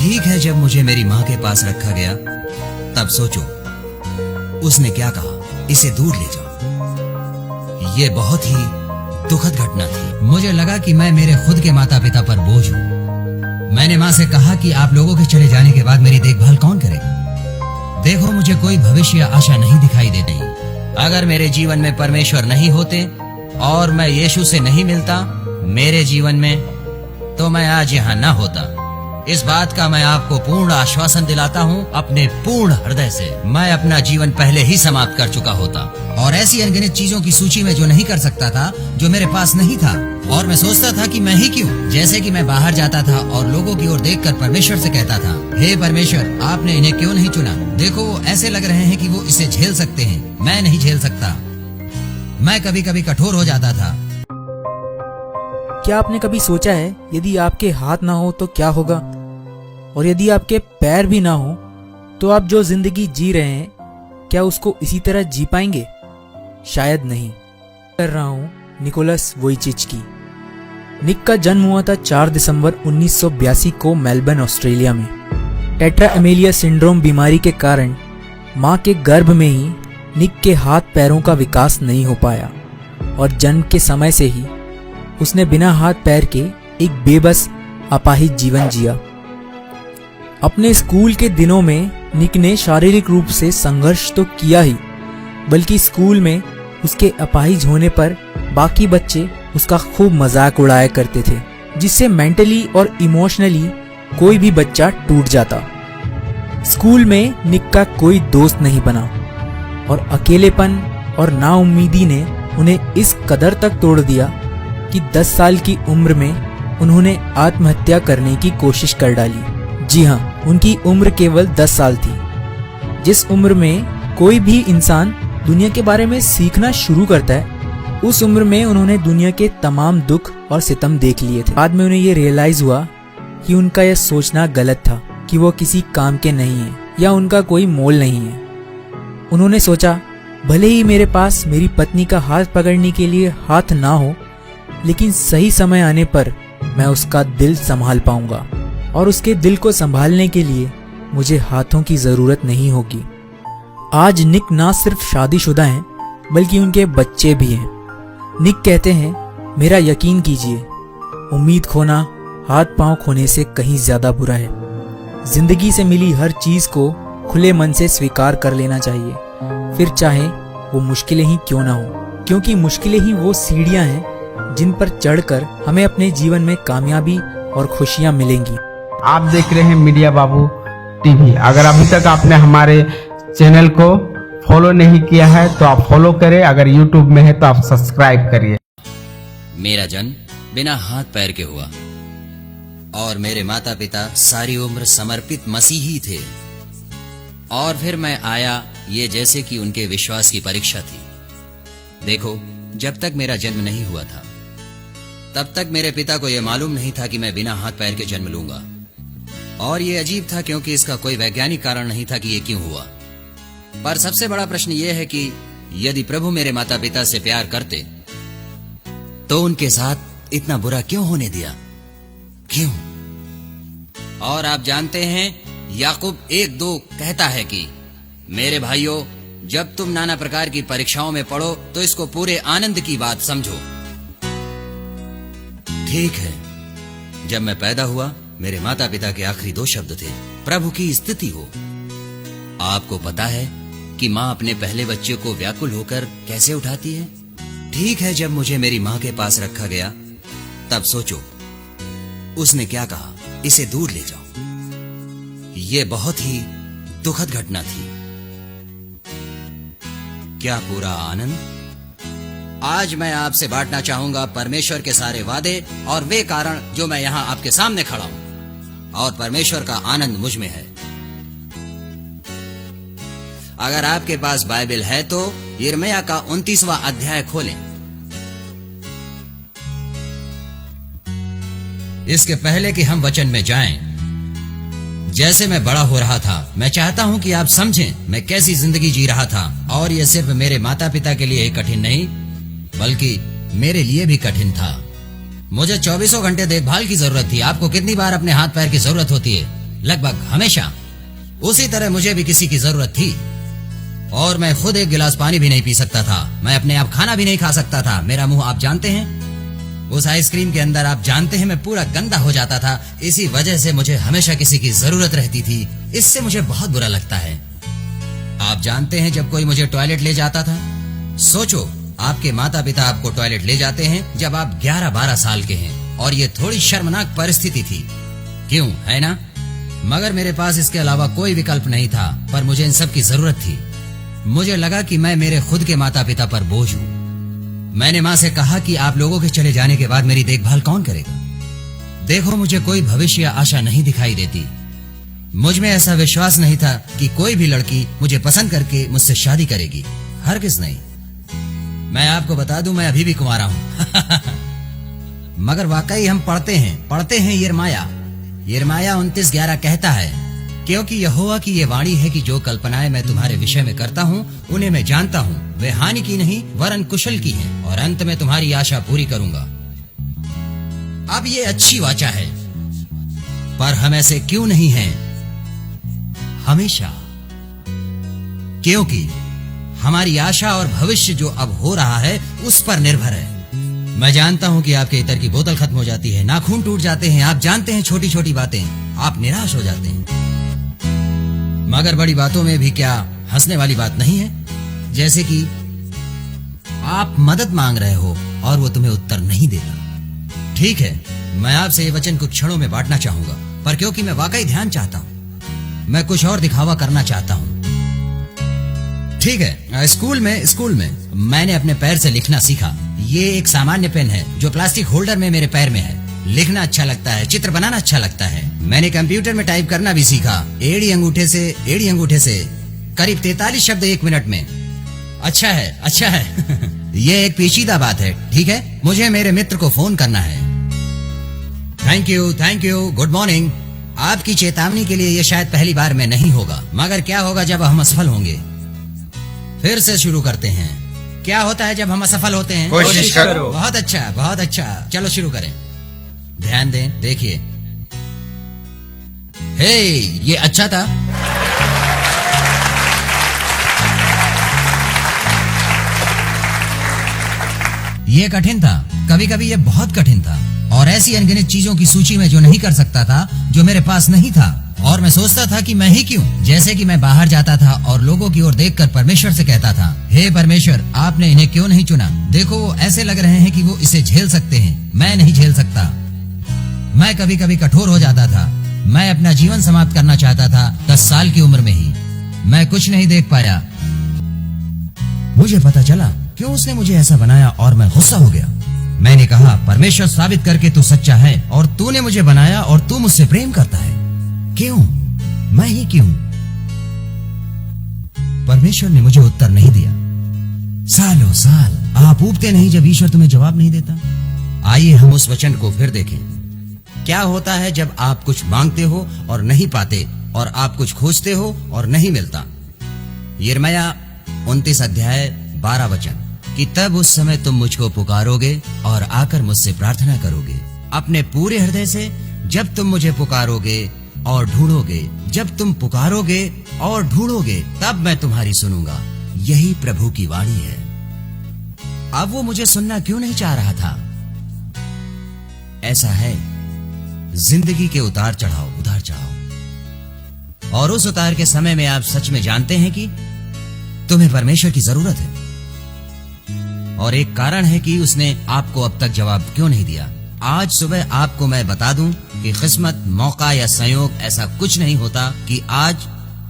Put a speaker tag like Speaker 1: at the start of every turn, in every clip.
Speaker 1: ठीक है, जब मुझे मेरी माँ के पास रखा गया तब सोचो उसने क्या कहा, इसे दूर ले जाओ। ये बहुत ही दुखद घटना थी। मुझे लगा कि मैं मेरे खुद के माता पिता पर बोझ हूँ। मैंने माँ से कहा कि आप लोगों के चले जाने के बाद मेरी देखभाल कौन करेगा। देखो, मुझे कोई भविष्य या आशा नहीं दिखाई दे रही। अगर मेरे जीवन में परमेश्वर नहीं होते और मैं यीशु से नहीं मिलता मेरे जीवन में, तो मैं आज यहाँ न होता। इस बात का मैं आपको पूर्ण आश्वासन दिलाता हूँ अपने पूर्ण हृदय से। मैं अपना जीवन पहले ही समाप्त कर चुका होता और ऐसी अनगिनत चीजों की सूची में जो नहीं कर सकता था, जो मेरे पास नहीं था। और मैं सोचता था कि मैं ही क्यों। जैसे कि मैं बाहर जाता था और लोगों की ओर देखकर परमेश्वर से कहता था, हे परमेश्वर, आपने इन्हें क्यों नहीं चुना। देखो, वो ऐसे लग रहे हैं कि वो इसे झेल सकते हैं, मैं नहीं झेल सकता। मैं कभी कभी कठोर हो जाता था।
Speaker 2: क्या आपने कभी सोचा है यदि आपके हाथ ना हो तो क्या होगा, और यदि आपके पैर भी ना हो तो आप जो जिंदगी जी रहे हैं क्या उसको इसी तरह जी पाएंगे? शायद नहीं। कर रहा हूँ निकोलस वोइचिच की। निक का जन्म हुआ था 4 दिसंबर 1982 को मेलबर्न, ऑस्ट्रेलिया में। टेट्रा एमेलिया सिंड्रोम बीमारी के कारण माँ के गर्भ में ही निक के हाथ पैरों का विकास नहीं हो पाया और जन्म के समय से ही उसने बिना हाथ पैर के एक बेबस अपाहिज जीवन जिया। अपने स्कूल के दिनों में निक ने शारीरिक रूप से संघर्ष तो किया ही, बल्कि स्कूल में उसके अपाहिज होने पर बाकी बच्चे उसका खूब मजाक उड़ाया करते थे, जिससे मेंटली और इमोशनली कोई भी बच्चा टूट जाता। स्कूल में निक का कोई दोस्त नहीं बना और अकेलेपन और नाउम्मीदी ने उन्हें इस कदर तक तोड़ दिया कि 10 साल की उम्र में उन्होंने आत्महत्या करने की कोशिश कर डाली। जी हाँ, उनकी उम्र केवल 10 साल थी। जिस उम्र में कोई भी इंसान दुनिया के बारे में सीखना शुरू करता है, उस उम्र में उन्होंने दुनिया के तमाम दुख और सितम देख लिए थे। बाद में उन्हें ये रियलाइज हुआ कि उनका यह सोचना गलत था कि वो किसी काम के नहीं है या उनका कोई मोल नहीं है। उन्होंने सोचा, भले ही मेरे पास मेरी पत्नी का हाथ पकड़ने के लिए हाथ ना हो, लेकिन सही समय आने पर मैं उसका दिल संभाल पाऊंगा और उसके दिल को संभालने के लिए मुझे हाथों की जरूरत नहीं होगी। आज निक ना सिर्फ शादीशुदा हैं, बल्कि उनके बच्चे भी हैं। निक कहते हैं, मेरा यकीन कीजिए, उम्मीद खोना हाथ पांव खोने से कहीं ज्यादा बुरा है। जिंदगी से मिली हर चीज को खुले मन से स्वीकार कर लेना चाहिए, फिर चाहे वो मुश्किलें ही क्यों ना हो, क्योंकि मुश्किलें ही वो सीढ़ियां हैं जिन पर चढ़कर हमें अपने जीवन में कामयाबी और खुशियां मिलेंगी।
Speaker 3: आप देख रहे हैं मीडिया बाबू टीवी। अगर अभी तक आपने हमारे चैनल को फॉलो नहीं किया है तो आप फॉलो करें, अगर यूट्यूब में है तो आप सब्सक्राइब करिए।
Speaker 1: मेरा जन्म बिना हाथ पैर के हुआ और मेरे माता पिता सारी उम्र समर्पित मसीही थे। और फिर मैं आया, ये जैसे कि उनके विश्वास की परीक्षा थी। देखो, जब तक मेरा जन्म नहीं हुआ था तब तक मेरे पिता को यह मालूम नहीं था कि मैं बिना हाथ पैर के जन्म लूंगा। और ये अजीब था क्योंकि इसका कोई वैज्ञानिक कारण नहीं था कि ये क्यों हुआ। पर सबसे बड़ा प्रश्न यह है कि यदि प्रभु मेरे माता पिता से प्यार करते तो उनके साथ इतना बुरा क्यों होने दिया, क्यों? और आप जानते हैं, याकूब 1:2 कहता है कि मेरे भाइयों, जब तुम नाना प्रकार की परीक्षाओं में पढ़ो तो इसको पूरे आनंद की बात समझो। ठीक है, जब मैं पैदा हुआ मेरे माता पिता के आखिरी 2 शब्द थे, प्रभु की स्तुति हो। आपको पता है कि माँ अपने पहले बच्चे को व्याकुल होकर कैसे उठाती है? ठीक है, जब मुझे मेरी माँ के पास रखा गया तब सोचो उसने क्या कहा, इसे दूर ले जाओ। ये बहुत ही दुखद घटना थी। क्या पूरा आनंद? आज मैं आपसे बांटना चाहूंगा परमेश्वर के सारे वादे और वे कारण जो मैं यहाँ आपके सामने खड़ा हूं, और परमेश्वर का आनंद मुझ में है। अगर आपके पास बाइबल है तो यिर्मयाह का 29वां अध्याय खोलें। इसके पहले कि हम वचन में जाएं, जैसे मैं बड़ा हो रहा था, मैं चाहता हूं कि आप समझें मैं कैसी जिंदगी जी रहा था। और यह सिर्फ मेरे माता पिता के लिए ही कठिन नहीं, बल्कि मेरे लिए भी कठिन था। मुझे 24 घंटे देखभाल की जरूरत थी। आपको कितनी बार अपने हाथ पैर की जरूरत होती है? लगभग हमेशा। उसी तरह मुझे भी किसी की जरूरत थी और मैं खुद एक गिलास पानी भी नहीं पी सकता था। मैं अपने आप खाना भी नहीं खा सकता था। मेरा मुंह आप जानते हैं, उस आइसक्रीम के अंदर आप जानते हैं मैं पूरा गंदा हो जाता था। इसी वजह से मुझे हमेशा किसी की जरूरत रहती थी। इससे मुझे बहुत बुरा लगता है। आप जानते हैं जब कोई मुझे टॉयलेट ले जाता था, सोचो आपके माता पिता आपको टॉयलेट ले जाते हैं जब आप 11-12 साल के हैं और ये थोड़ी शर्मनाक परिस्थिति थी, क्यों है ना? मगर मेरे पास इसके अलावा कोई विकल्प नहीं था, पर मुझे इन सब की जरूरत थी। मुझे लगा कि मैं मेरे खुद के माता पिता पर बोझ हूं। मैंने माँ से कहा कि आप लोगों के चले जाने के बाद मेरी देखभाल कौन करेगा? देखो मुझे कोई भविष्य या आशा नहीं दिखाई देती। मुझ में ऐसा विश्वास नहीं था कि कोई भी लड़की मुझे पसंद करके मुझसे शादी करेगी, हरगिज़ नहीं। मैं आपको बता दूं मैं अभी भी कुंवारा हूं। मगर वाकई हम पढ़ते हैं यिर्मयाह 29:11 कहता है, क्योंकि यहोवा की ये वाणी है कि जो कल्पनाएं मैं तुम्हारे विषय में करता हूँ उन्हें मैं जानता हूँ, वे हानि की नहीं वरन कुशल की हैं, और अंत में तुम्हारी आशा पूरी करूंगा। अब ये अच्छी वाचा है, पर हम ऐसे क्यों नहीं हैं हमेशा? क्योंकि हमारी आशा और भविष्य जो अब हो रहा है उस पर निर्भर है। मैं जानता हूं कि आपके इत्र की बोतल खत्म हो जाती है, नाखून टूट जाते हैं, आप जानते हैं छोटी छोटी बातें, आप निराश हो जाते हैं। मगर बड़ी बातों में भी क्या हंसने वाली बात नहीं है? जैसे कि आप मदद मांग रहे हो और वो तुम्हें उत्तर नहीं देता। ठीक है, मैं आपसे ये वचन कुछ क्षणों में बांटना चाहूंगा, पर क्योंकि मैं वाकई ध्यान चाहता हूं, मैं कुछ और दिखावा करना चाहता हूं। ठीक है, स्कूल में मैंने अपने पैर से लिखना सीखा। ये एक सामान्य पेन है जो प्लास्टिक होल्डर में मेरे पैर में है। लिखना अच्छा लगता है, चित्र बनाना अच्छा लगता है। मैंने कंप्यूटर में टाइप करना भी सीखा, एड़ी अंगूठे से करीब 43 शब्द 1 मिनट में। अच्छा है। ये एक पेचीदा बात है। ठीक है, मुझे मेरे मित्र को फोन करना है। Thank you, good morning. आपकी चेतावनी के लिए ये शायद पहली बार में नहीं होगा, मगर क्या होगा जब हम असफल होंगे? फिर से शुरू करते हैं। क्या होता है जब हम असफल होते हैं?
Speaker 3: कोशिश करो।
Speaker 1: बहुत अच्छा। चलो शुरू करें। ध्यान दें, देखिए। हे, ये अच्छा था। ये कठिन था, कभी कभी ये बहुत कठिन था, और ऐसी अनगिनत चीजों की सूची में जो नहीं कर सकता था, जो मेरे पास नहीं था, और मैं सोचता था कि मैं ही क्यों। जैसे कि मैं बाहर जाता था और लोगों की ओर देखकर परमेश्वर से कहता था, हे परमेश्वर, आपने इन्हें क्यों नहीं चुना? देखो वो ऐसे लग रहे हैं कि वो इसे झेल सकते हैं, मैं नहीं झेल सकता। मैं कभी कभी कठोर हो जाता था। मैं अपना जीवन समाप्त करना चाहता था 10 साल की उम्र में ही। मैं कुछ नहीं देख पाया। मुझे पता चला क्यों उसने मुझे ऐसा बनाया और मैं गुस्सा हो गया। मैंने कहा, परमेश्वर साबित करके तू सच्चा है और तूने मुझे बनाया और तू मुझसे प्रेम करता है। क्यों? मैं ही क्यों? परमेश्वर ने मुझे उत्तर नहीं दिया। सालों साल आप ऊबते नहीं जब ईश्वर तुम्हें जवाब नहीं देता। आइए हम उस वचन को फिर देखें। क्या होता है जब आप कुछ मांगते हो और नहीं पाते, और आप कुछ खोजते हो और नहीं मिलता? यिर्मयाह 29:12 कि तब उस समय तुम मुझको पुकारोगे और आकर मुझसे प्रार्थना करोगे अपने पूरे हृदय से। जब तुम मुझे पुकारोगे और ढूंढोगे, जब तुम पुकारोगे और ढूंढोगे, तब मैं तुम्हारी सुनूंगा। यही प्रभु की वाणी है। अब वो मुझे सुनना क्यों नहीं चाह रहा था? ऐसा है, जिंदगी के उतार चढ़ाव, और उस उतार के समय में आप सच में जानते हैं कि तुम्हें परमेश्वर की जरूरत है, और एक कारण है कि उसने आपको अब तक जवाब क्यों नहीं दिया। आज सुबह आपको मैं बता दूं कि किस्मत, मौका या संयोग ऐसा कुछ नहीं होता कि आज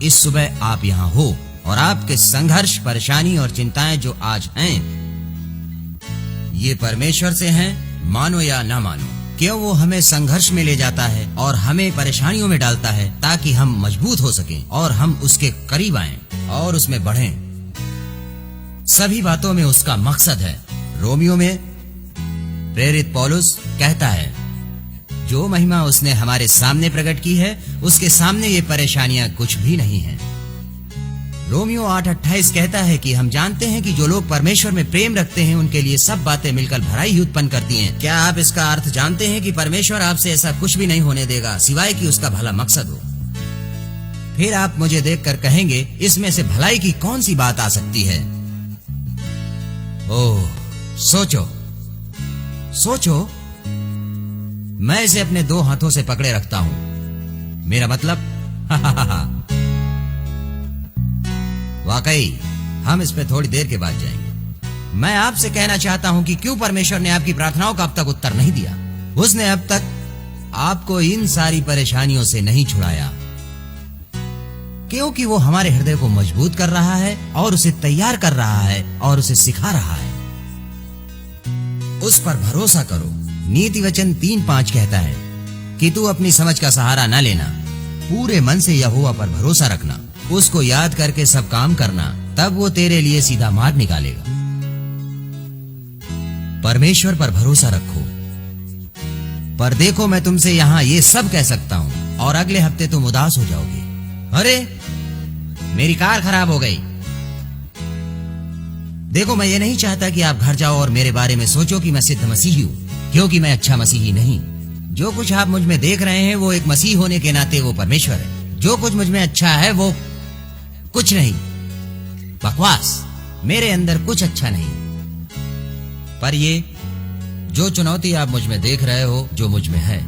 Speaker 1: इस सुबह आप यहाँ हो, और आपके संघर्ष, परेशानी और चिंताएं जो आज हैं, ये परमेश्वर से हैं, मानो या ना मानो। क्यों वो हमें संघर्ष में ले जाता है और हमें परेशानियों में डालता है, ताकि हम मजबूत हो सकें और हम उसके करीब आएं और उसमें बढ़ें। सभी बातों में उसका मकसद है। रोमियो में प्रेरित पौलुस कहता है, जो महिमा उसने हमारे सामने प्रकट की है, उसके सामने ये परेशानियां कुछ भी नहीं हैं। रोमियो 8:28 कहता है कि हम जानते हैं कि जो लोग परमेश्वर में प्रेम रखते हैं उनके लिए सब बातें मिलकर भलाई ही उत्पन्न करती हैं। क्या आप इसका अर्थ जानते हैं कि परमेश्वर आपसे ऐसा कुछ भी नहीं होने देगा सिवाय कि उसका भला मकसद हो? फिर आप मुझे देखकर कहेंगे इसमें से भलाई की कौन सी बात आ सकती है। ओह, सोचो सोचो, मैं इसे अपने 2 हाथों से पकड़े रखता हूं। मेरा मतलब वाकई हम इस पे थोड़ी देर के बाद जाएंगे। मैं आपसे कहना चाहता हूं कि क्यों परमेश्वर ने आपकी प्रार्थनाओं का अब तक उत्तर नहीं दिया। उसने अब तक आपको इन सारी परेशानियों से नहीं छुड़ाया, क्योंकि वो हमारे हृदय को मजबूत कर रहा है और उसे तैयार कर रहा है और उसे सिखा रहा है। उस पर भरोसा करो। नीति वचन 3:5 कहता है कि तू अपनी समझ का सहारा न लेना, पूरे मन से यहोवा पर भरोसा रखना, उसको याद करके सब काम करना, तब वो तेरे लिए सीधा मार्ग निकालेगा। परमेश्वर पर भरोसा रखो। पर देखो, मैं तुमसे यहां ये सब कह सकता हूं और अगले हफ्ते तुम उदास हो जाओगे। अरे, मेरी कार खराब हो गई। देखो, मैं ये नहीं चाहता कि आप घर जाओ और मेरे बारे में सोचो कि मैं सिद्ध मसीही हूं, क्योंकि मैं अच्छा मसीही नहीं। जो कुछ आप मुझ में देख रहे हैं वो एक मसीह होने के नाते वो परमेश्वर है। जो कुछ मुझ में अच्छा है वो कुछ नहीं, बकवास। मेरे अंदर कुछ अच्छा नहीं। पर ये जो चुनौती आप मुझ में देख रहे हो, जो मुझ में है,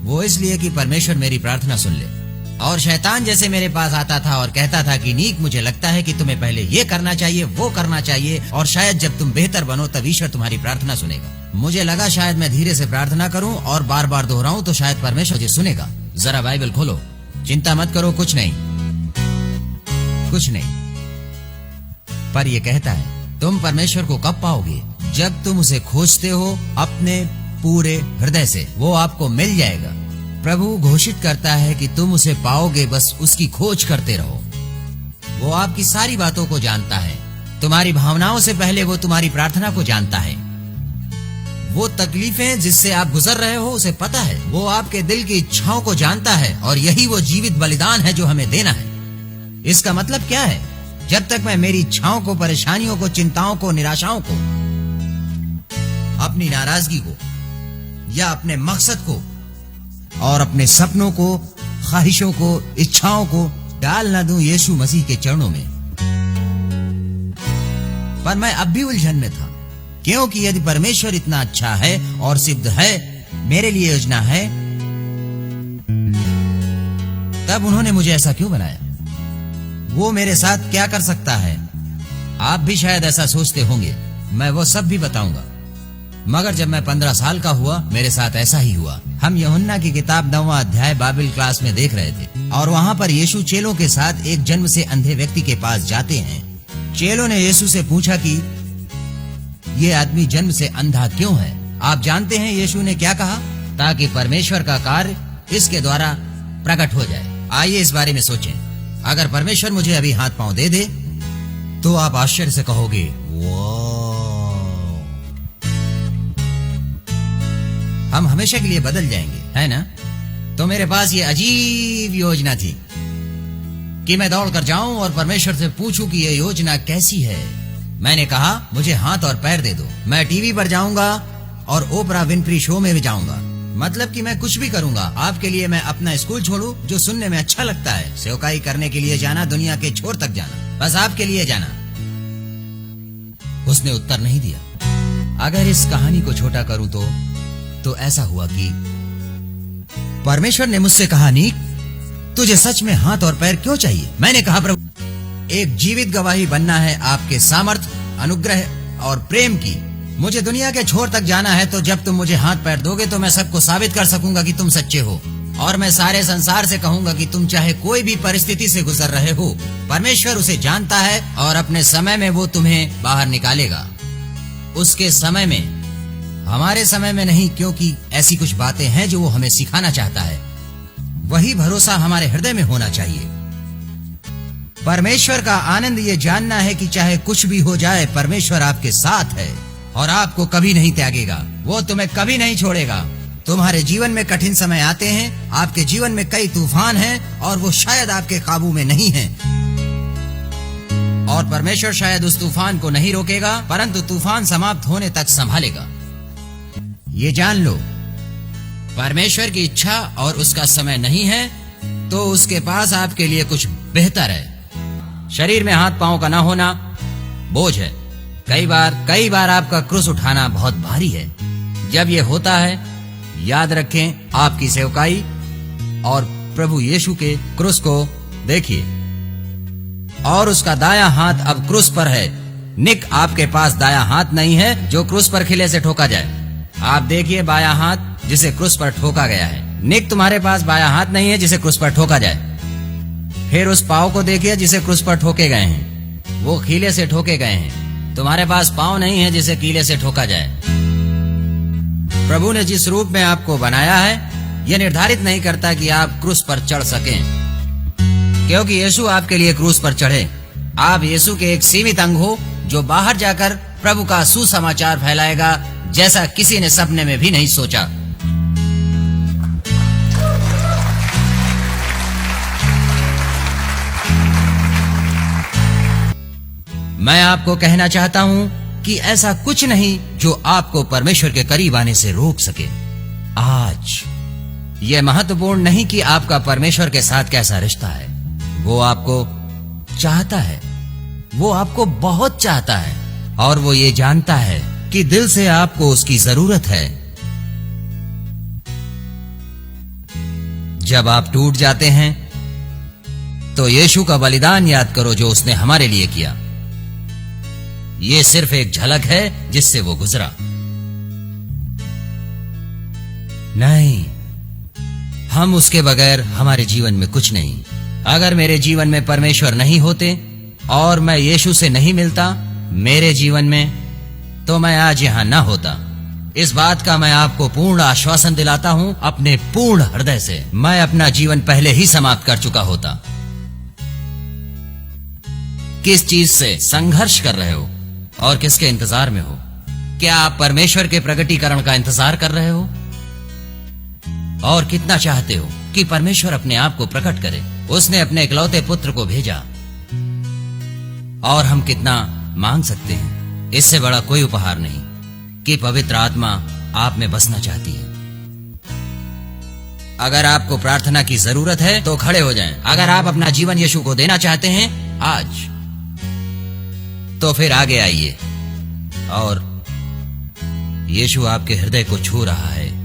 Speaker 1: वो इसलिए कि परमेश्वर मेरी प्रार्थना सुन ले। और शैतान जैसे मेरे पास आता था और कहता था कि नीक, मुझे लगता है कि तुम्हें पहले ये करना चाहिए, वो करना चाहिए, और शायद जब तुम बेहतर बनो तब ईश्वर तुम्हारी प्रार्थना सुनेगा। मुझे लगा शायद मैं धीरे से प्रार्थना करूं और बार बार दोहराऊं तो शायद परमेश्वर मुझे सुनेगा। जरा बाइबल खोलो, चिंता मत करो, कुछ नहीं, कुछ नहीं। पर यह कहता है तुम परमेश्वर को कब पाओगे? जब तुम उसे खोजते हो अपने पूरे हृदय से, वो आपको मिल जाएगा। प्रभु घोषित करता है कि तुम उसे पाओगे, बस उसकी खोज करते रहो। वो आपकी सारी बातों को जानता है। तुम्हारी भावनाओं से पहले वो तुम्हारी प्रार्थना को जानता है। वो तकलीफें जिससे आप गुजर रहे हो उसे पता है। वो आपके दिल की इच्छाओं को जानता है और यही वो जीवित बलिदान है जो हमें देना है। इसका मतलब क्या है? जब तक मैं मेरी इच्छाओं को, परेशानियों को, चिंताओं को, निराशाओं को, अपनी नाराजगी को या अपने मकसद को और अपने सपनों को, ख्वाहिशों को, इच्छाओं को डाल न दूं यीशु मसीह के चरणों में, पर मैं अब भी उलझन में था। क्योंकि यदि परमेश्वर इतना अच्छा है और सिद्ध है, मेरे लिए योजना है, तब उन्होंने मुझे ऐसा क्यों बनाया? वो मेरे साथ क्या कर सकता है? आप भी शायद ऐसा सोचते होंगे। मैं वो सब भी बताऊंगा। मगर जब मैं 15 साल का हुआ, मेरे साथ ऐसा ही हुआ। हम यूहन्ना की किताब 9वां अध्याय बाइबल क्लास में देख रहे थे और वहां पर यीशु चेलों के साथ एक जन्म से अंधे व्यक्ति के पास जाते हैं। चेलों ने यीशु से पूछा कि ये आदमी जन्म से अंधा क्यों है? आप जानते हैं यीशु ने क्या कहा? ताकि परमेश्वर का कार्य इसके द्वारा प्रकट हो जाए। आइए इस बारे में सोचें। अगर परमेश्वर मुझे अभी हाथ पांव दे दे तो आप आश्चर्य से कहोगे, वाह, हम हमेशा के लिए बदल जाएंगे, है ना? तो मेरे पास ये अजीब योजना थी कि मैं दौड़ कर जाऊं और परमेश्वर से पूछूं कि ये योजना कैसी है। मैंने कहा, मुझे हाथ और पैर दे दो। मैं टीवी पर जाऊंगा और ओपरा विनफ्री शो में भी जाऊंगा। मतलब कि मैं कुछ भी करूंगा आपके लिए। मैं अपना स्कूल छोड़ूं जो सुनने में अच्छा लगता है, सेवकाई करने के लिए जाना, दुनिया के छोर तक जाना, बस आपके लिए जाना। उसने उत्तर नहीं दिया। अगर इस कहानी को छोटा करूं तो ऐसा हुआ कि परमेश्वर ने मुझसे कहा, नीक, तुझे सच में हाथ और पैर क्यों चाहिए? मैंने कहा, प्रभु, एक जीवित गवाही बनना है आपके सामर्थ, अनुग्रह और प्रेम की। मुझे दुनिया के छोर तक जाना है, तो जब तुम मुझे हाथ पैर दोगे तो मैं सबको साबित कर सकूंगा कि तुम सच्चे हो, और मैं सारे संसार से कहूंगा कि तुम चाहे कोई भी परिस्थिति से गुजर रहे हो, परमेश्वर उसे जानता है और अपने समय में वो तुम्हें बाहर निकालेगा। उसके समय में, हमारे समय में नहीं, क्योंकि ऐसी कुछ बातें हैं जो वो हमें सिखाना चाहता है। वही भरोसा हमारे हृदय में होना चाहिए। परमेश्वर का आनंद ये जानना है कि चाहे कुछ भी हो जाए, परमेश्वर आपके साथ है और आपको कभी नहीं त्यागेगा। वो तुम्हें कभी नहीं छोड़ेगा। तुम्हारे जीवन में कठिन समय आते हैं, आपके जीवन में कई तूफान हैं और वो शायद आपके काबू में नहीं हैं, और परमेश्वर शायद उस तूफान को नहीं रोकेगा, परंतु तूफान समाप्त होने तक संभालेगा। ये जान लो, परमेश्वर की इच्छा और उसका समय नहीं है तो उसके पास आपके लिए कुछ बेहतर है। शरीर में हाथ पांव का ना होना बोझ है। कई बार आपका क्रूस उठाना बहुत भारी है। जब ये होता है, याद रखें आपकी सेवकाई और प्रभु यीशु के क्रूस को देखिए, और उसका दायां हाथ अब क्रूस पर है। निक आपके पास दायां हाथ नहीं है जो क्रूस पर खिले से ठोका जाए। आप देखिए बायां हाथ जिसे क्रूस पर ठोका गया है। निक तुम्हारे पास बायां हाथ नहीं है जिसे क्रूस पर ठोका जाए। फिर उस पांव को देखिए जिसे क्रूस पर ठोके गए हैं, वो कीले से ठोके गए हैं। तुम्हारे पास पांव नहीं है जिसे कीले से ठोका जाए। प्रभु ने जिस रूप में आपको बनाया है, यह निर्धारित नहीं करता कि आप क्रूस पर चढ़ सकें, क्योंकि यीशु आपके लिए क्रूस पर चढ़े। आप यीशु के एक सीमित अंग हो जो बाहर जाकर प्रभु का सुसमाचार फैलाएगा, जैसा किसी ने सपने में भी नहीं सोचा। मैं आपको कहना चाहता हूं कि ऐसा कुछ नहीं जो आपको परमेश्वर के करीब आने से रोक सके। आज यह महत्वपूर्ण नहीं कि आपका परमेश्वर के साथ कैसा रिश्ता है। वो आपको चाहता है, वो आपको बहुत चाहता है, और वो ये जानता है कि दिल से आपको उसकी जरूरत है। जब आप टूट जाते हैं तो यीशु का बलिदान याद करो जो उसने हमारे लिए किया। ये सिर्फ एक झलक है जिससे वो गुजरा। नहीं, हम उसके बगैर हमारे जीवन में कुछ नहीं। अगर मेरे जीवन में परमेश्वर नहीं होते और मैं यीशु से नहीं मिलता मेरे जीवन में, तो मैं आज यहां ना होता। इस बात का मैं आपको पूर्ण आश्वासन दिलाता हूं अपने पूर्ण हृदय से। मैं अपना जीवन पहले ही समाप्त कर चुका होता। किस चीज से संघर्ष कर रहे हो और किसके इंतजार में हो? क्या आप परमेश्वर के प्रगटीकरण का इंतजार कर रहे हो? और कितना चाहते हो कि परमेश्वर अपने आप को प्रकट करे? उसने अपने इकलौते पुत्र को भेजा, और हम कितना मांग सकते हैं? इससे बड़ा कोई उपहार नहीं कि पवित्र आत्मा आप में बसना चाहती है। अगर आपको प्रार्थना की जरूरत है तो खड़े हो जाएं। अगर आप अपना जीवन यीशु को देना चाहते हैं आज, तो फिर आगे आइए, और यीशु आपके हृदय को छू रहा है।